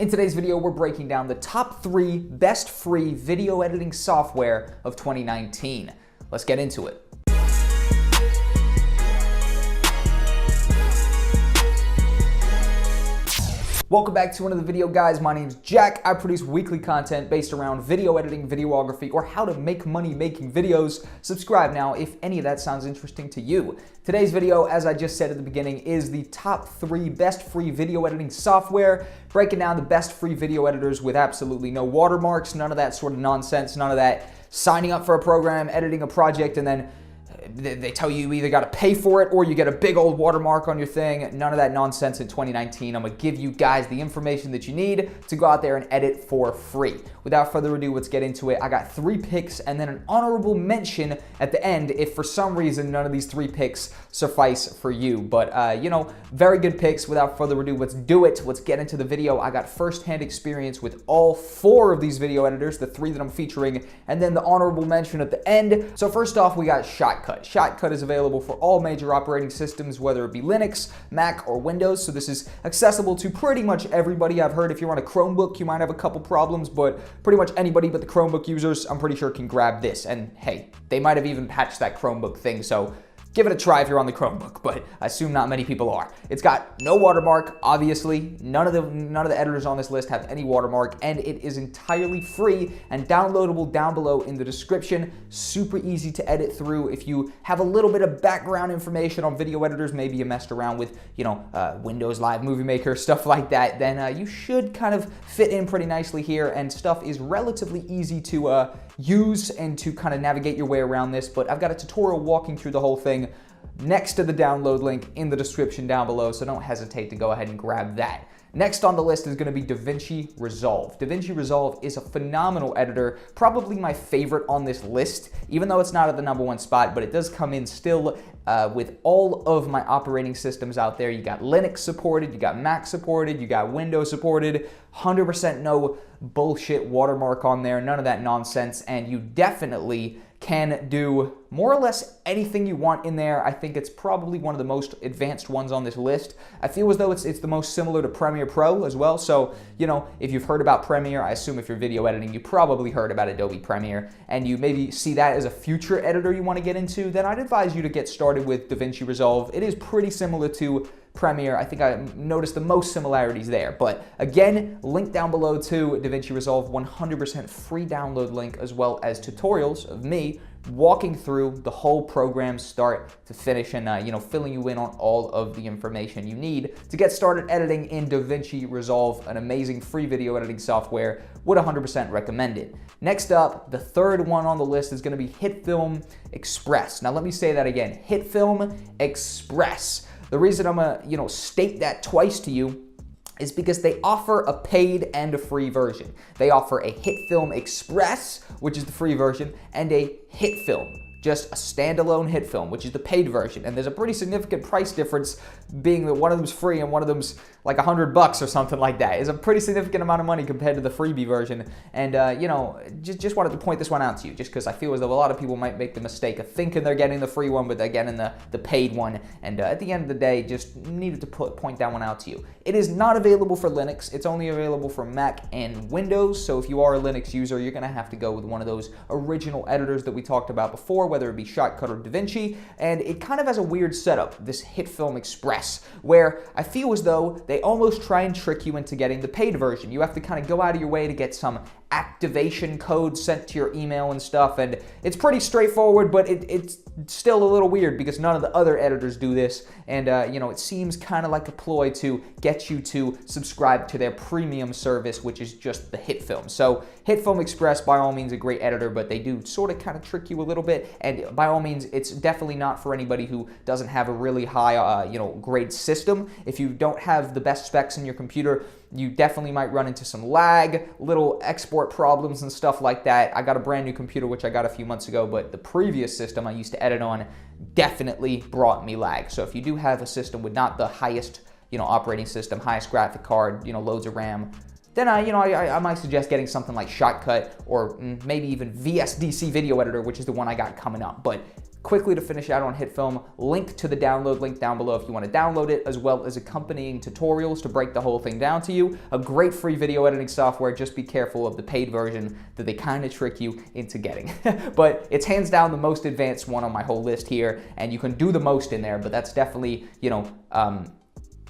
In today's video, we're breaking down the top 3 best free video editing software of 2019. Let's get into it. Welcome back to another video, guys. My name's Jack. I produce weekly content based around video editing, videography, or how to make money making videos. Subscribe now if any of that sounds interesting to you. Today's video, as I just said at the beginning, is the top 3 best free video editing software, breaking down the best free video editors with absolutely no watermarks, none of that sort of nonsense, none of that signing up for a program, editing a project, and then they tell you either got to pay for it or you get a big old watermark on your thing. None of that nonsense in 2019. I'm going to give you guys the information that you need to go out there and edit for free. Without further ado, let's get into it. I got 3 picks and then an honorable mention at the end if for some reason none of these 3 picks suffice for you. But, very good picks. Without further ado, let's do it. Let's get into the video. I got first-hand experience with all 4 of these video editors, the 3 that I'm featuring, and then the honorable mention at the end. So first off, we got Shotcut. Shotcut is available for all major operating systems, whether it be Linux, Mac, or Windows, so this is accessible to pretty much everybody. I've heard if you're on a Chromebook, you might have a couple problems, but pretty much anybody but the Chromebook users, I'm pretty sure, can grab this. And hey, they might have even patched that Chromebook thing, so give it a try if you're on the Chromebook, but I assume not many people are. It's got no watermark, obviously. None of the editors on this list have any watermark, and it is entirely free and downloadable down below in the description. Super easy to edit through. If you have a little bit of background information on video editors, maybe you messed around with, Windows Live Movie Maker, stuff like that, then you should kind of fit in pretty nicely here, and stuff is relatively easy to use and to kind of navigate your way around this, but I've got a tutorial walking through the whole thing next to the download link in the description down below, so don't hesitate to go ahead and grab that. Next on the list is going to be DaVinci Resolve. DaVinci Resolve is a phenomenal editor, probably my favorite on this list, even though it's not at the #1 spot, but it does come in still with all of my operating systems out there. You got Linux supported, you got Mac supported, you got Windows supported, 100% no bullshit watermark on there, none of that nonsense, and you definitely can do more or less anything you want in there. I think it's probably one of the most advanced ones on this list. I feel as though it's the most similar to Premiere Pro as well. So, if you've heard about Premiere, I assume if you're video editing, you probably heard about Adobe Premiere, and you maybe see that as a future editor you want to get into, then I'd advise you to get started with DaVinci Resolve. It is pretty similar to Premiere. I think I noticed the most similarities there. But again, link down below to DaVinci Resolve, 100% free download link, as well as tutorials of me walking through the whole program start to finish and filling you in on all of the information you need to get started editing in DaVinci Resolve, an amazing free video editing software. Would 100% recommend it. Next up, the third one on the list is going to be HitFilm Express. Now let me say that again, HitFilm Express. The reason I'm gonna state that twice to you is because they offer a paid and a free version. They offer a HitFilm Express, which is the free version, and a HitFilm, just a standalone HitFilm, which is the paid version. And there's a pretty significant price difference, being that one of them's free and one of them's like $100 or something like that. It's a pretty significant amount of money compared to the freebie version. And, just wanted to point this one out to you, just because I feel as though a lot of people might make the mistake of thinking they're getting the free one, but they're getting the paid one. And at the end of the day, just needed to point that one out to you. It is not available for Linux. It's only available for Mac and Windows. So if you are a Linux user, you're going to have to go with one of those original editors that we talked about before, whether it be Shotcut or DaVinci. And it kind of has a weird setup, this HitFilm Express, where I feel as though they almost try and trick you into getting the paid version. You have to kind of go out of your way to get some activation code sent to your email and stuff, and it's pretty straightforward, but it's still a little weird because none of the other editors do this, and it seems kind of like a ploy to get you to subscribe to their premium service, which is just the HitFilm. So HitFilm Express, by all means, a great editor, but they do sort of kind of trick you a little bit, and by all means, it's definitely not for anybody who doesn't have a really high, grade system. If you don't have the best specs in your computer, you definitely might run into some lag, little export problems and stuff like that. I got a brand new computer, which I got a few months ago, but the previous system I used to edit on definitely brought me lag. So if you do have a system with not the highest, operating system, highest graphic card, loads of RAM, then I might suggest getting something like Shotcut or maybe even VSDC Video Editor, which is the one I got coming up. But quickly to finish out on HitFilm, link to the download link down below if you want to download it, as well as accompanying tutorials to break the whole thing down to you. A great free video editing software. Just be careful of the paid version that they kind of trick you into getting. But it's hands down the most advanced one on my whole list here, and you can do the most in there, but that's definitely, you know,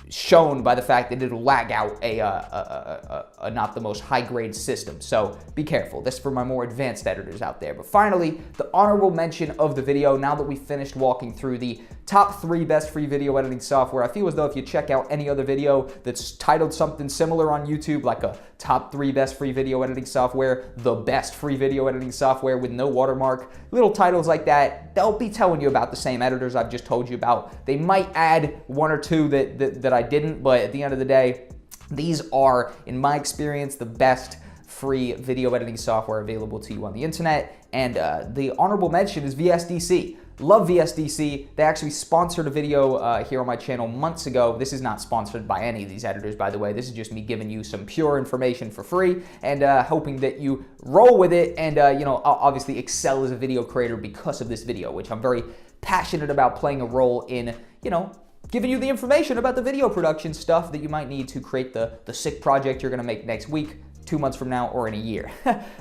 shown by the fact that it'll lag out a not the most high-grade system. So be careful. This is for my more advanced editors out there. But finally, the honorable mention of the video, now that we've finished walking through the top 3 best free video editing software, I feel as though if you check out any other video that's titled something similar on YouTube, like a top 3 best free video editing software, the best free video editing software with no watermark, little titles like that, they'll be telling you about the same editors I've just told you about. They might add 1 or 2 that I didn't, but at the end of the day, these are, in my experience, the best free video editing software available to you on the internet. And the honorable mention is VSDC. Love VSDC. They actually sponsored a video here on my channel months ago. This is not sponsored by any of these editors, by the way. This is just me giving you some pure information for free and hoping that you roll with it and, you know, obviously excel as a video creator because of this video, which I'm very passionate about playing a role in, you know, giving you the information about the video production stuff that you might need to create the sick project you're gonna make next week, 2 months from now, or in a year.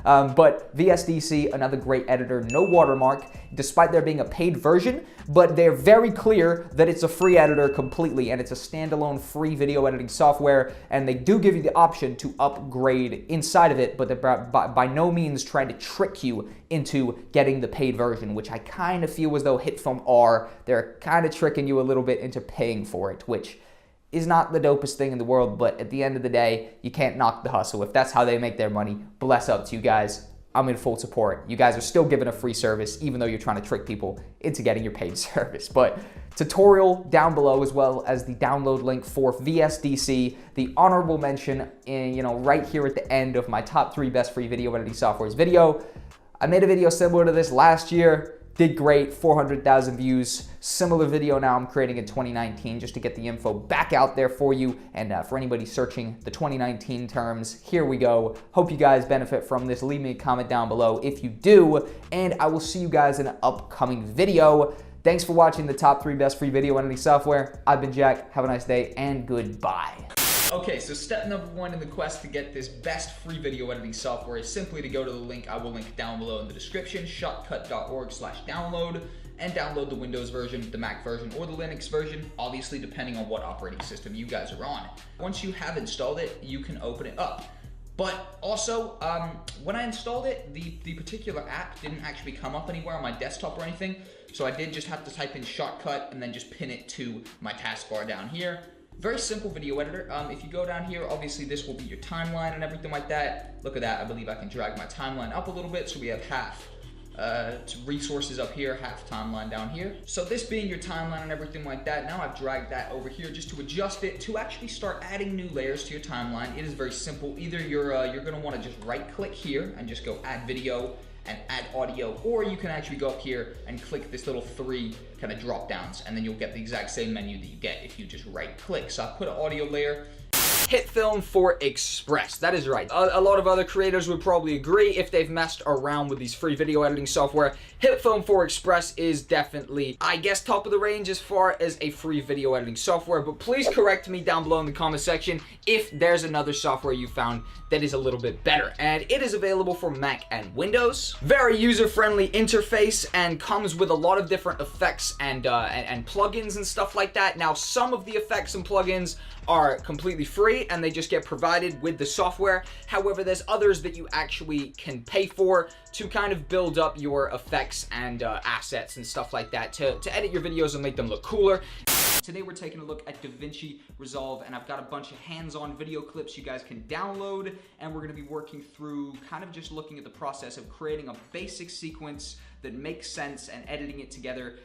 But VSDC, another great editor, no watermark, despite there being a paid version, but they're very clear that it's a free editor completely, and it's a standalone free video editing software, and they do give you the option to upgrade inside of it, but they're by no means trying to trick you into getting the paid version, which I kind of feel as though HitFilm are. They're kind of tricking you a little bit into paying for it, which is not the dopest thing in the world, but at the end of the day, you can't knock the hustle. If that's how they make their money, bless up to you guys. I'm in full support. You guys are still giving a free service, even though you're trying to trick people into getting your paid service. But tutorial down below, as well as the download link for VSDC, the honorable mention in, you know, right here at the end of my top 3 best free video editing softwares video. I made a video similar to this last year. Did great, 400,000 views. Similar video now I'm creating in 2019 just to get the info back out there for you. And for anybody searching the 2019 terms, here we go. Hope you guys benefit from this. Leave me a comment down below if you do. And I will see you guys in an upcoming video. Thanks for watching the top 3 best free video editing software. I've been Jack. Have a nice day and goodbye. Okay, so step number 1 in the quest to get this best free video editing software is simply to go to the link I will link down below in the description, shotcut.org/download, and download the Windows version, the Mac version, or the Linux version, obviously depending on what operating system you guys are on. Once you have installed it, you can open it up. But also, when I installed it, the particular app didn't actually come up anywhere on my desktop or anything, so I did just have to type in Shotcut and then just pin it to my taskbar down here. Very simple video editor. If you go down here, obviously this will be your timeline and everything like that. Look at that, I believe I can drag my timeline up a little bit so we have half resources up here, half timeline down here. So this being your timeline and everything like that, now I've dragged that over here just to adjust it to actually start adding new layers to your timeline. It is very simple. Either you're gonna wanna just right click here and just go add video and add audio, or you can actually go up here and click this little 3 kind of drop downs, and then you'll get the exact same menu that you get if you just right click. So I put an audio layer. HitFilm for Express. That is right. A lot of other creators would probably agree if they've messed around with these free video editing software. HitFilm for Express is definitely, I guess, top of the range as far as a free video editing software, but please correct me down below in the comment section if there's another software you found that is a little bit better. And it is available for Mac and Windows. Very user-friendly interface and comes with a lot of different effects and plugins and stuff like that. Now, some of the effects and plugins are completely free and they just get provided with the software. However, there's others that you actually can pay for to kind of build up your effects and assets and stuff like that to edit your videos and make them look cooler. Today we're taking a look at DaVinci Resolve, and I've got a bunch of hands-on video clips you guys can download, and we're going to be working through kind of just looking at the process of creating a basic sequence that makes sense and editing it together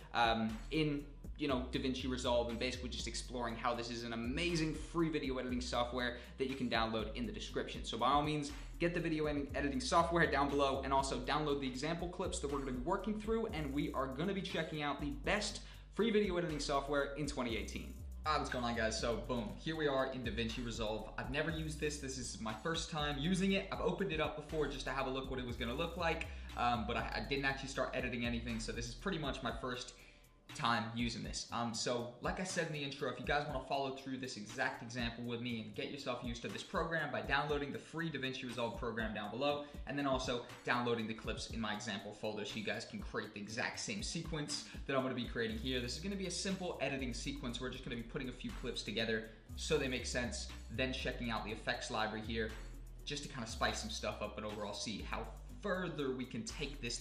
in DaVinci Resolve, and basically just exploring how this is an amazing free video editing software that you can download in the description. So by all means, get the video editing software down below, and also download the example clips that we're going to be working through, and we are going to be checking out the best free video editing software in 2018. What's going on, guys? So boom, here we are in DaVinci Resolve. I've never used this. This is my first time using it. I've opened it up before just to have a look what it was gonna look like, but I didn't actually start editing anything, so this is pretty much my first time using this. So like I said in the intro, if you guys want to follow through this exact example with me and get yourself used to this program by downloading the free DaVinci Resolve program down below, and then also downloading the clips in my example folder so you guys can create the exact same sequence that I'm going to be creating here. This is going to be a simple editing sequence. We're just going to be putting a few clips together so they make sense, then checking out the effects library here just to kind of spice some stuff up and overall see how further we can take this